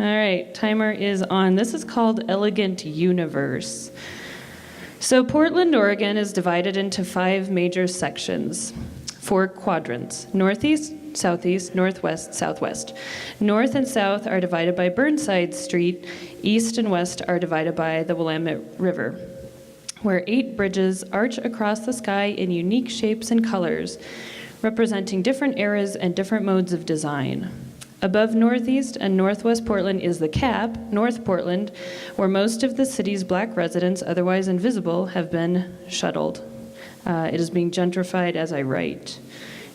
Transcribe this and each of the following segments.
All right, timer is on. This is called Elegant Universe. So Portland, Oregon is divided into 5 major sections, 4 quadrants: northeast, southeast, northwest, southwest. North and south are divided by Burnside Street. East and west are divided by the Willamette River, where 8 bridges arch across the sky in unique shapes and colors, representing different eras and different modes of design. Above Northeast and Northwest Portland is the Cap, North Portland, where most of the city's black residents, otherwise invisible, have been shuttled. It is being gentrified as I write.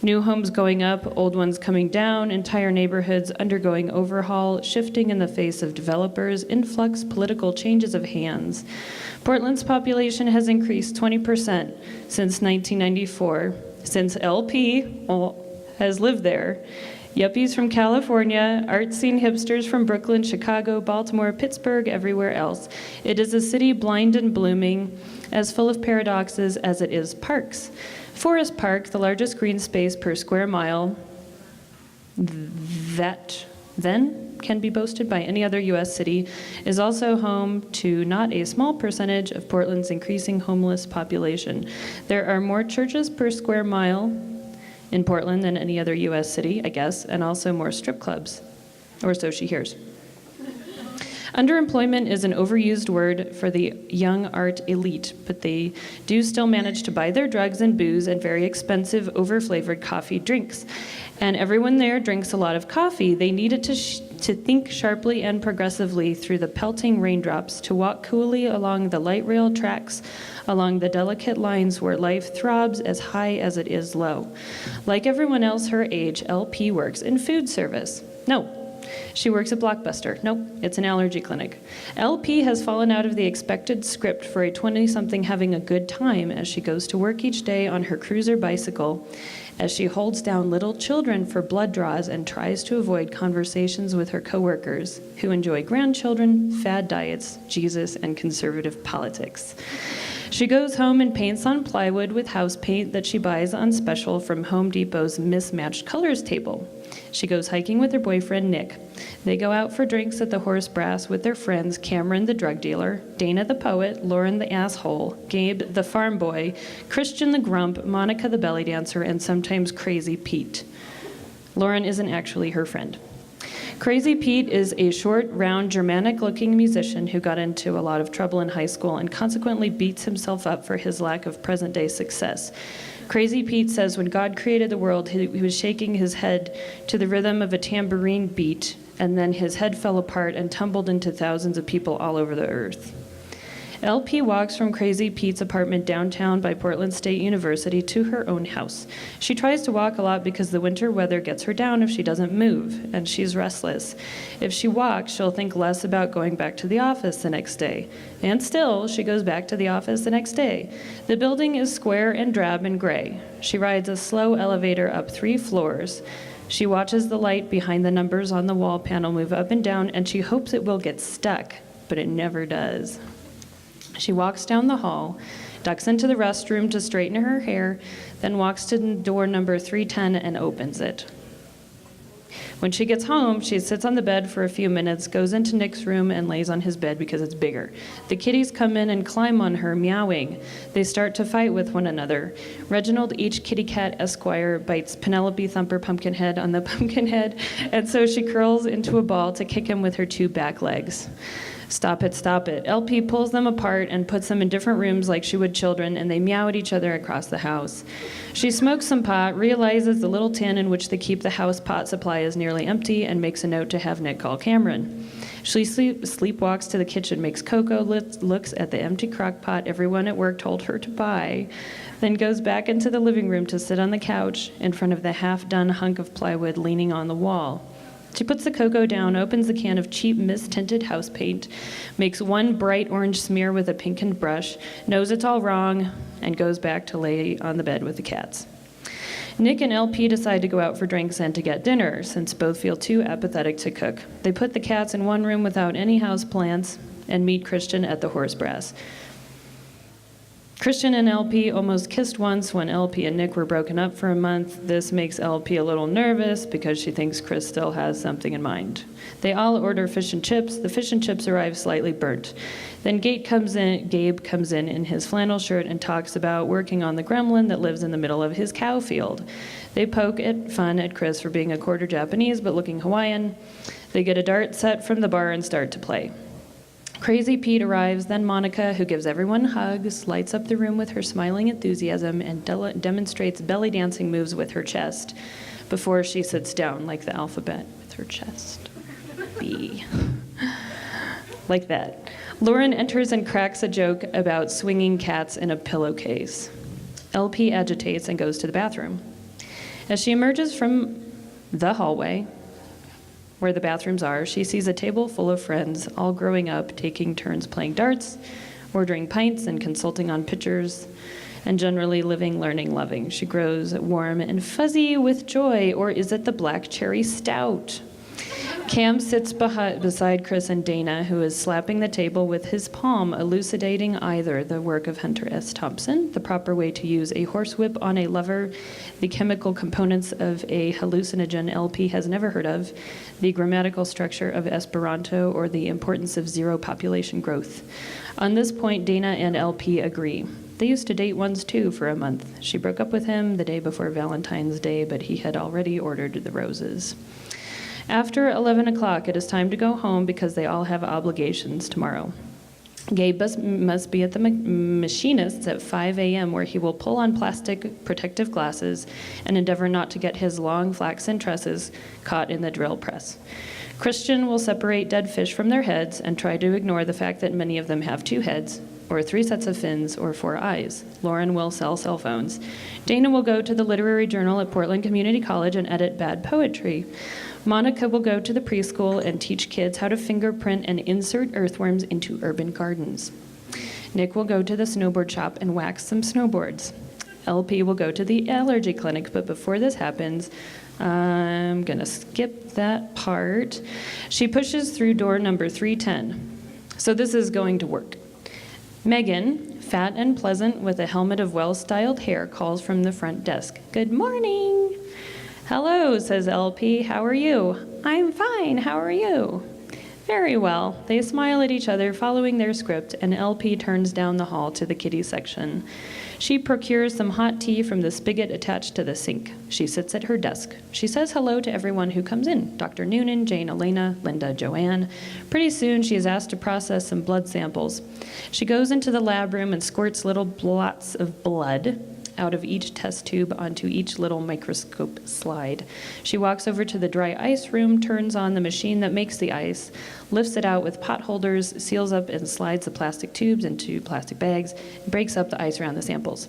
New homes going up, old ones coming down, entire neighborhoods undergoing overhaul, shifting in the face of developers, influx, political changes of hands. Portland's population has increased 20% since 1994, since LP has lived there. Yuppies from California, art scene hipsters from Brooklyn, Chicago, Baltimore, Pittsburgh, everywhere else. It is a city blind and blooming, as full of paradoxes as it is parks. Forest Park, the largest green space per square mile, that then can be boasted by any other U.S. city, is also home to not a small percentage of Portland's increasing homeless population. There are more churches per square mile in Portland than any other U.S. city, I guess, and also more strip clubs, or so she hears. Underemployment is an overused word for the young art elite, but they do still manage to buy their drugs and booze and very expensive, over-flavored coffee drinks. And everyone there drinks a lot of coffee. They need it to think sharply and progressively through the pelting raindrops, to walk coolly along the light rail tracks, along the delicate lines where life throbs as high as it is low. Like everyone else her age, LP works in food service. No, she works at Blockbuster. Nope, it's an allergy clinic. LP has fallen out of the expected script for a 20-something having a good time as she goes to work each day on her cruiser bicycle, as she holds down little children for blood draws and tries to avoid conversations with her coworkers who enjoy grandchildren, fad diets, Jesus, and conservative politics. She goes home and paints on plywood with house paint that she buys on special from Home Depot's mismatched colors table. She goes hiking with her boyfriend, Nick. They go out for drinks at the Horse Brass with their friends Cameron the drug dealer, Dana the poet, Lauren the asshole, Gabe the farm boy, Christian the grump, Monica the belly dancer, and sometimes Crazy Pete. Lauren isn't actually her friend. Crazy Pete is a short, round, Germanic-looking musician who got into a lot of trouble in high school and consequently beats himself up for his lack of present-day success. Crazy Pete says when God created the world, he was shaking his head to the rhythm of a tambourine beat, and then his head fell apart and tumbled into thousands of people all over the earth. LP walks from Crazy Pete's apartment downtown by Portland State University to her own house. She tries to walk a lot because the winter weather gets her down if she doesn't move, and she's restless. If she walks, she'll think less about going back to the office the next day. And still, she goes back to the office the next day. The building is square and drab and gray. She rides a slow elevator up 3 floors. She watches the light behind the numbers on the wall panel move up and down, and she hopes it will get stuck, but it never does. She walks down the hall, ducks into the restroom to straighten her hair, then walks to door number 310 and opens it. When she gets home, she sits on the bed for a few minutes, goes into Nick's room, and lays on his bed because it's bigger. The kitties come in and climb on her, meowing. They start to fight with one another. Reginald H. Kitty Cat Esquire bites Penelope Thumper Pumpkinhead on the pumpkin head, and so she curls into a ball to kick him with her 2 back legs. Stop it, stop it. LP pulls them apart and puts them in different rooms like she would children, and they meow at each other across the house. She smokes some pot, realizes the little tin in which they keep the house pot supply is nearly empty, and makes a note to have Nick call Cameron. She sleepwalks to the kitchen, makes cocoa, looks at the empty crock pot everyone at work told her to buy, then goes back into the living room to sit on the couch in front of the half-done hunk of plywood leaning on the wall. She puts the cocoa down, opens the can of cheap mist-tinted house paint, makes one bright orange smear with a pinkened brush, knows it's all wrong, and goes back to lay on the bed with the cats. Nick and LP decide to go out for drinks and to get dinner, since both feel too apathetic to cook. They put the cats in one room without any house plants and meet Christian at the Horse Brass. Christian and LP almost kissed once when LP and Nick were broken up for a month. This makes LP a little nervous because she thinks Chris still has something in mind. They all order fish and chips. The fish and chips arrive slightly burnt. Then Gabe comes in his flannel shirt and talks about working on the gremlin that lives in the middle of his cow field. They poke fun at Chris for being a quarter Japanese but looking Hawaiian. They get a dart set from the bar and start to play. Crazy Pete arrives, then Monica, who gives everyone hugs, lights up the room with her smiling enthusiasm, and demonstrates belly dancing moves with her chest before she sits down, like the alphabet with her chest. B. Like that. Lauren enters and cracks a joke about swinging cats in a pillowcase. LP agitates and goes to the bathroom. As she emerges from the hallway, where the bathrooms are, she sees a table full of friends, all growing up, taking turns playing darts, ordering pints, and consulting on pictures, and generally living, learning, loving. She grows warm and fuzzy with joy, or is it the black cherry stout? Cam sits beside Chris and Dana, who is slapping the table with his palm, elucidating either the work of Hunter S. Thompson, the proper way to use a horsewhip on a lover, the chemical components of a hallucinogen LP has never heard of, the grammatical structure of Esperanto, or the importance of zero population growth. On this point, Dana and LP agree. They used to date once, too, for a month. She broke up with him the day before Valentine's Day, but he had already ordered the roses. After 11 o'clock, it is time to go home because they all have obligations tomorrow. Gabe must be at the machinist's at 5 a.m. where he will pull on plastic protective glasses and endeavor not to get his long flaxen tresses caught in the drill press. Christian will separate dead fish from their heads and try to ignore the fact that many of them have 2 heads, or 3 sets of fins, or 4 eyes. Lauren will sell cell phones. Dana will go to the literary journal at Portland Community College and edit bad poetry. Monica will go to the preschool and teach kids how to fingerprint and insert earthworms into urban gardens. Nick will go to the snowboard shop and wax some snowboards. LP will go to the allergy clinic, but before this happens, I'm gonna skip that part. She pushes through door number 310. So this is going to work. Megan, fat and pleasant with a helmet of well-styled hair, calls from the front desk. Good morning. Hello, says LP. How are you? I'm fine. How are you? Very well. They smile at each other, following their script, and LP turns down the hall to the kiddie section. She procures some hot tea from the spigot attached to the sink. She sits at her desk. She says hello to everyone who comes in. Dr. Noonan, Jane, Elena, Linda, Joanne. Pretty soon, she is asked to process some blood samples. She goes into the lab room and squirts little blots of blood out of each test tube onto each little microscope slide. She walks over to the dry ice room, turns on the machine that makes the ice, lifts it out with pot holders, seals up and slides the plastic tubes into plastic bags, and breaks up the ice around the samples.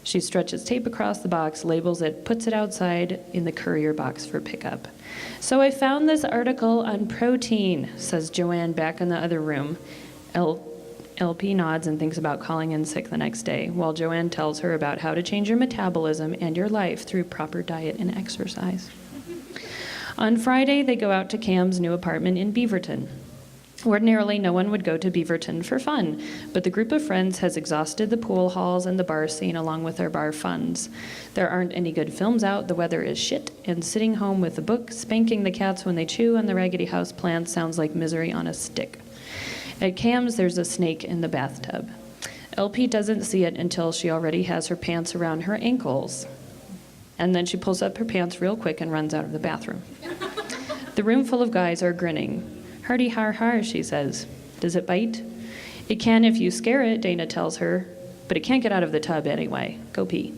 She stretches tape across the box, labels it, puts it outside in the courier box for pickup. So I found this article on protein, says Joanne back in the other room. LP nods and thinks about calling in sick the next day, while Joanne tells her about how to change your metabolism and your life through proper diet and exercise. On Friday, they go out to Cam's new apartment in Beaverton. Ordinarily, no one would go to Beaverton for fun, but the group of friends has exhausted the pool halls and the bar scene along with their bar funds. There aren't any good films out, the weather is shit, and sitting home with a book, spanking the cats when they chew on the Raggedy House plants sounds like misery on a stick. At Cam's, there's a snake in the bathtub. LP doesn't see it until she already has her pants around her ankles. And then she pulls up her pants real quick and runs out of the bathroom. The room full of guys are grinning. Hardy har har, she says. Does it bite? It can if you scare it, Dana tells her, but it can't get out of the tub anyway. Go pee.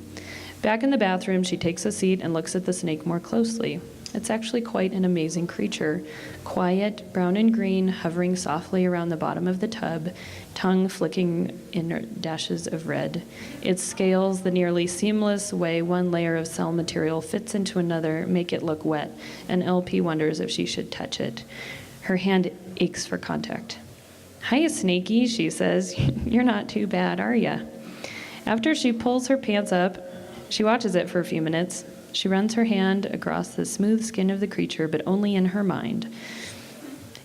Back in the bathroom, she takes a seat and looks at the snake more closely. It's actually quite an amazing creature. Quiet, brown and green, hovering softly around the bottom of the tub, tongue flicking in dashes of red. Its scales, the nearly seamless way one layer of cell material fits into another, make it look wet, and LP wonders if she should touch it. Her hand aches for contact. Hiya, Snakey, she says. You're not too bad, are ya? After she pulls her pants up, she watches it for a few minutes. She runs her hand across the smooth skin of the creature, but only in her mind.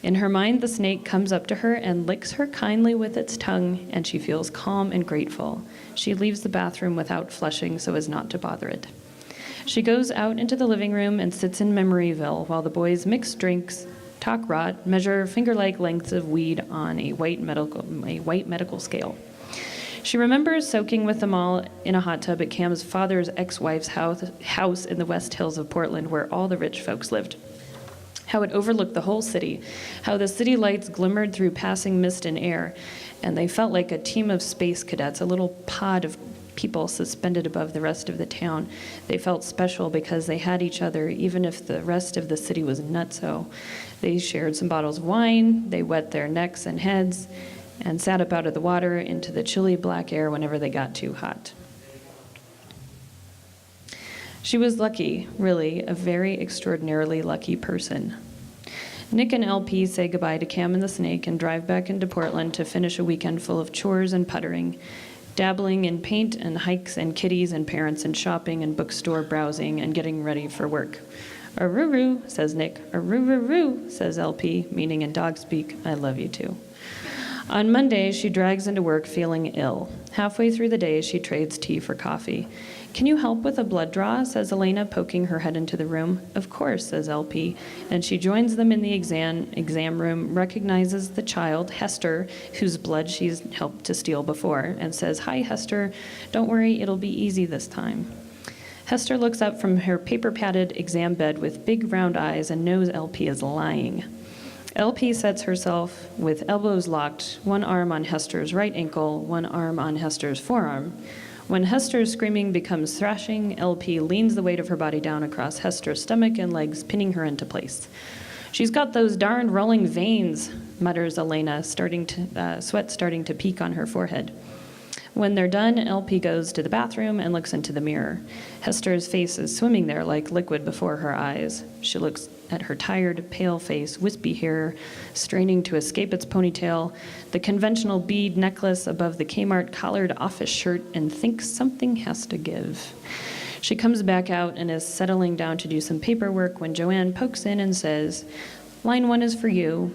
In her mind, the snake comes up to her and licks her kindly with its tongue, and she feels calm and grateful. She leaves the bathroom without flushing so as not to bother it. She goes out into the living room and sits in Memoryville while the boys mix drinks, talk rot, measure finger-like lengths of weed on a white medical scale. She remembers soaking with them all in a hot tub at Cam's father's ex-wife's house in the West Hills of Portland, where all the rich folks lived. How it overlooked the whole city, how the city lights glimmered through passing mist and air, and they felt like a team of space cadets, a little pod of people suspended above the rest of the town. They felt special because they had each other, even if the rest of the city was nutso. They shared some bottles of wine, they wet their necks and heads, and sat up out of the water into the chilly black air whenever they got too hot. She was lucky, really, a very extraordinarily lucky person. Nick and LP say goodbye to Cam and the snake and drive back into Portland to finish a weekend full of chores and puttering, dabbling in paint and hikes and kitties and parents and shopping and bookstore browsing and getting ready for work. "Aroo-roo," says Nick. "Aroo-roo-roo," says LP, meaning in dog speak, "I love you too." On Monday, she drags into work feeling ill. Halfway through the day, she trades tea for coffee. "Can you help with a blood draw?" says Elena, poking her head into the room. "Of course," says LP, and she joins them in the exam room, recognizes the child, Hester, whose blood she's helped to steal before, and says, "Hi, Hester. Don't worry, it'll be easy this time." Hester looks up from her paper-padded exam bed with big round eyes and knows LP is lying. LP sets herself with elbows locked, one arm on Hester's right ankle, one arm on Hester's forearm. When Hester's screaming becomes thrashing, LP leans the weight of her body down across Hester's stomach and legs, pinning her into place. "She's got those darned rolling veins," mutters Elena, sweat starting to peak on her forehead. When they're done, LP goes to the bathroom and looks into the mirror. Hester's face is swimming there like liquid before her eyes. She looks at her tired, pale face, wispy hair, straining to escape its ponytail, the conventional bead necklace above the Kmart collared office shirt, and thinks something has to give. She comes back out and is settling down to do some paperwork when Joanne pokes in and says, "Line 1 is for you."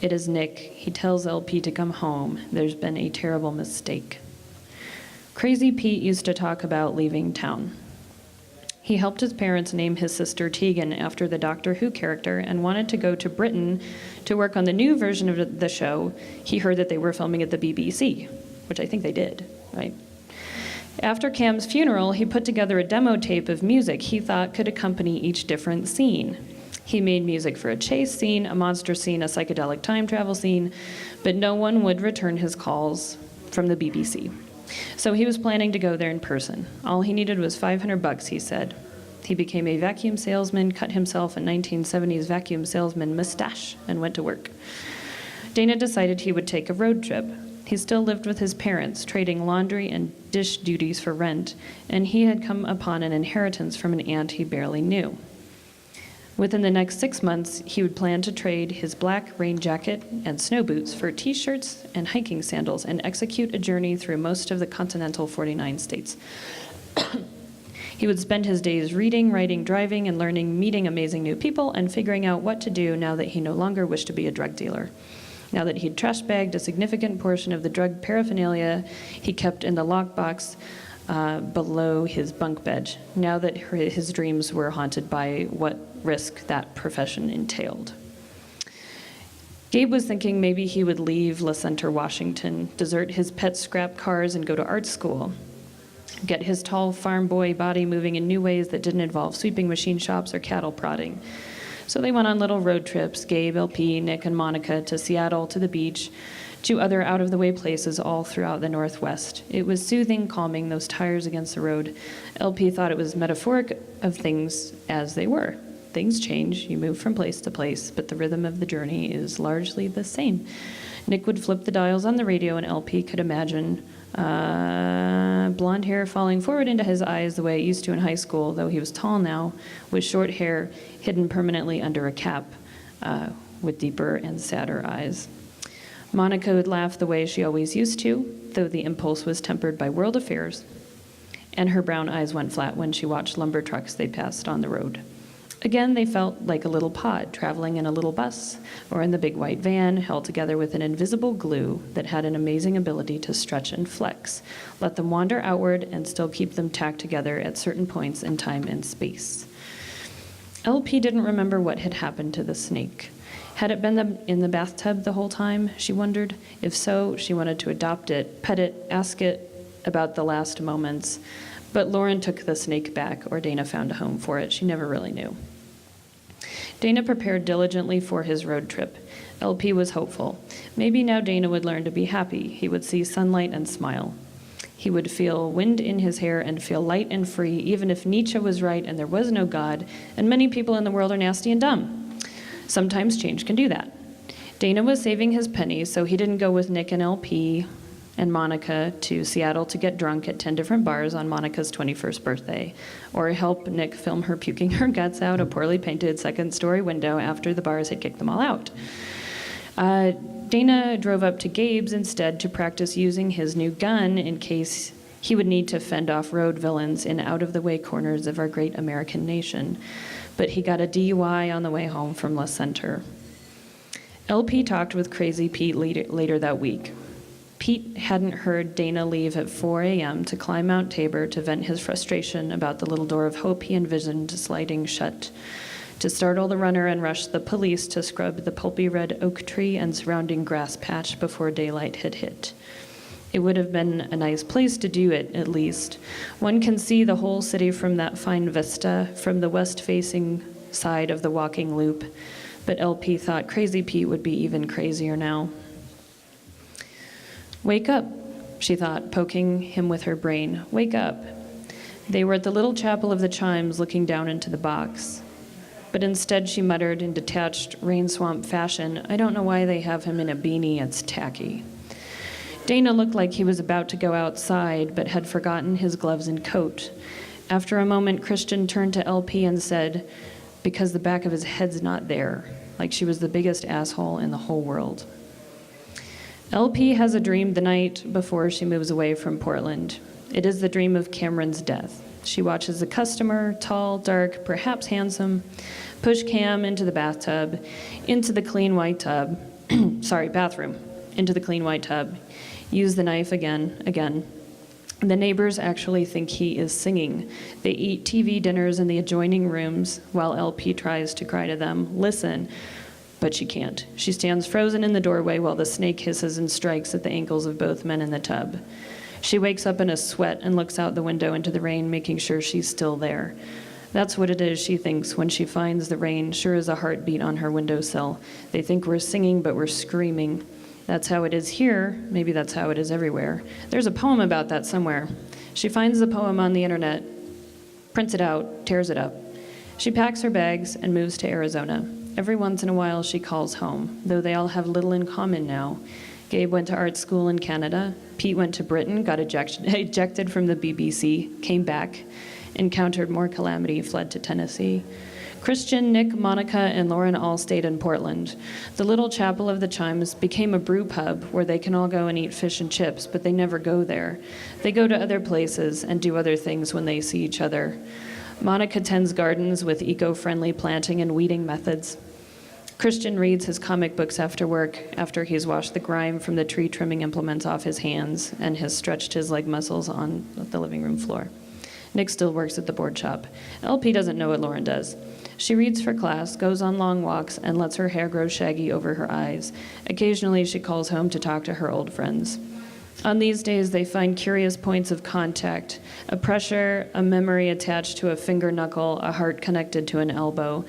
It is Nick. He tells LP to come home. There's been a terrible mistake. Crazy Pete used to talk about leaving town. He helped his parents name his sister Tegan after the Doctor Who character and wanted to go to Britain to work on the new version of the show. He heard that they were filming at the BBC, which I think they did, right? After Cam's funeral, he put together a demo tape of music he thought could accompany each different scene. He made music for a chase scene, a monster scene, a psychedelic time travel scene, but no one would return his calls from the BBC. So he was planning to go there in person. All he needed was $500, he said. He became a vacuum salesman, cut himself a 1970s vacuum salesman mustache, and went to work. Dana decided he would take a road trip. He still lived with his parents, trading laundry and dish duties for rent, and he had come upon an inheritance from an aunt he barely knew. Within the next 6 months, he would plan to trade his black rain jacket and snow boots for t-shirts and hiking sandals and execute a journey through most of the continental 49 states. He would spend his days reading, writing, driving, and learning, meeting amazing new people, and figuring out what to do now that he no longer wished to be a drug dealer. Now that he'd trash-bagged a significant portion of the drug paraphernalia he kept in the lockbox below his bunk bed, now that his dreams were haunted by what risk that profession entailed. Gabe was thinking maybe he would leave La Center, Washington, desert his pet scrap cars and go to art school, get his tall farm boy body moving in new ways that didn't involve sweeping machine shops or cattle prodding. So they went on little road trips, Gabe, LP, Nick, and Monica, to Seattle, to the beach, to other out-of-the-way places all throughout the Northwest. It was soothing, calming, those tires against the road. LP thought it was metaphoric of things as they were. Things change, you move from place to place, but the rhythm of the journey is largely the same. Nick would flip the dials on the radio, and LP could imagine blonde hair falling forward into his eyes the way it used to in high school, though he was tall now, with short hair hidden permanently under a cap, with deeper and sadder eyes. Monica would laugh the way she always used to, though the impulse was tempered by world affairs, and her brown eyes went flat when she watched lumber trucks they passed on the road. Again, they felt like a little pod traveling in a little bus or in the big white van held together with an invisible glue that had an amazing ability to stretch and flex, let them wander outward and still keep them tacked together at certain points in time and space. LP didn't remember what had happened to the snake. Had it been in the bathtub the whole time, she wondered? If so, she wanted to adopt it, pet it, ask it about the last moments. But Lauren took the snake back, or Dana found a home for it. She never really knew. Dana prepared diligently for his road trip. LP was hopeful. Maybe now Dana would learn to be happy. He would see sunlight and smile. He would feel wind in his hair and feel light and free, even if Nietzsche was right and there was no God, and many people in the world are nasty and dumb. Sometimes change can do that. Dana was saving his pennies, so he didn't go with Nick and LP and Monica to Seattle to get drunk at 10 different bars on Monica's 21st birthday, or help Nick film her puking her guts out a poorly painted second-story window after the bars had kicked them all out. Dana drove up to Gabe's instead to practice using his new gun in case he would need to fend off road villains in out-of-the-way corners of our great American nation. But he got a DUI on the way home from La Center. LP talked with Crazy Pete later that week. Pete hadn't heard Dana leave at 4 a.m. to climb Mount Tabor to vent his frustration about the little door of hope he envisioned sliding shut, to startle the runner and rush the police to scrub the pulpy red oak tree and surrounding grass patch before daylight had hit. It would have been a nice place to do it, at least. One can see the whole city from that fine vista, from the west-facing side of the walking loop, but LP thought Crazy Pete would be even crazier now. Wake up, she thought, poking him with her brain. Wake up. They were at the little chapel of the chimes looking down into the box. But instead she muttered in detached rain swamp fashion, I don't know why they have him in a beanie, it's tacky. Dana looked like he was about to go outside, but had forgotten his gloves and coat. After a moment, Christian turned to LP and said, because the back of his head's not there, like she was the biggest asshole in the whole world. LP has a dream the night before she moves away from Portland. It is the dream of Cameron's death. She watches a customer, tall, dark, perhaps handsome, push Cam into the bathtub, into the clean white tub, bathroom, into the clean white tub, use the knife again. The neighbors actually think he is singing. They eat TV dinners in the adjoining rooms while LP tries to cry to them, listen, but she can't. She stands frozen in the doorway while the snake hisses and strikes at the ankles of both men in the tub. She wakes up in a sweat and looks out the window into the rain, making sure she's still there. That's what it is, she thinks, when she finds the rain, sure as a heartbeat on her windowsill. They think we're singing, but we're screaming. That's how it is here. Maybe that's how it is everywhere. There's a poem about that somewhere. She finds the poem on the internet, prints it out, tears it up. She packs her bags and moves to Arizona. Every once in a while she calls home, though they all have little in common now. Gabe went to art school in Canada. Pete went to Britain, got ejected from the BBC, came back, encountered more calamity, fled to Tennessee. Christian, Nick, Monica, and Lauren all stayed in Portland. The little chapel of the chimes became a brew pub where they can all go and eat fish and chips, but they never go there. They go to other places and do other things when they see each other. Monica tends gardens with eco-friendly planting and weeding methods. Christian reads his comic books after work, after he's washed the grime from the tree trimming implements off his hands and has stretched his leg muscles on the living room floor. Nick still works at the board shop. LP doesn't know what Lauren does. She reads for class, goes on long walks, and lets her hair grow shaggy over her eyes. Occasionally, she calls home to talk to her old friends. On these days, they find curious points of contact, a pressure, a memory attached to a finger knuckle, a heart connected to an elbow.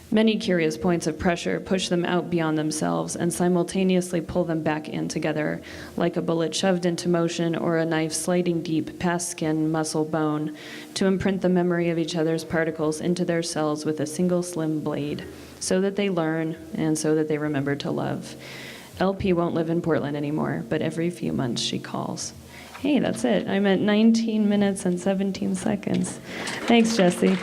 Many curious points of pressure push them out beyond themselves and simultaneously pull them back in together, like a bullet shoved into motion or a knife sliding deep past skin, muscle, bone, to imprint the memory of each other's particles into their cells with a single slim blade, so that they learn and so that they remember to love. LP won't live in Portland anymore, but every few months she calls. Hey, that's it. I'm at 19 minutes and 17 seconds. Thanks, Jesse.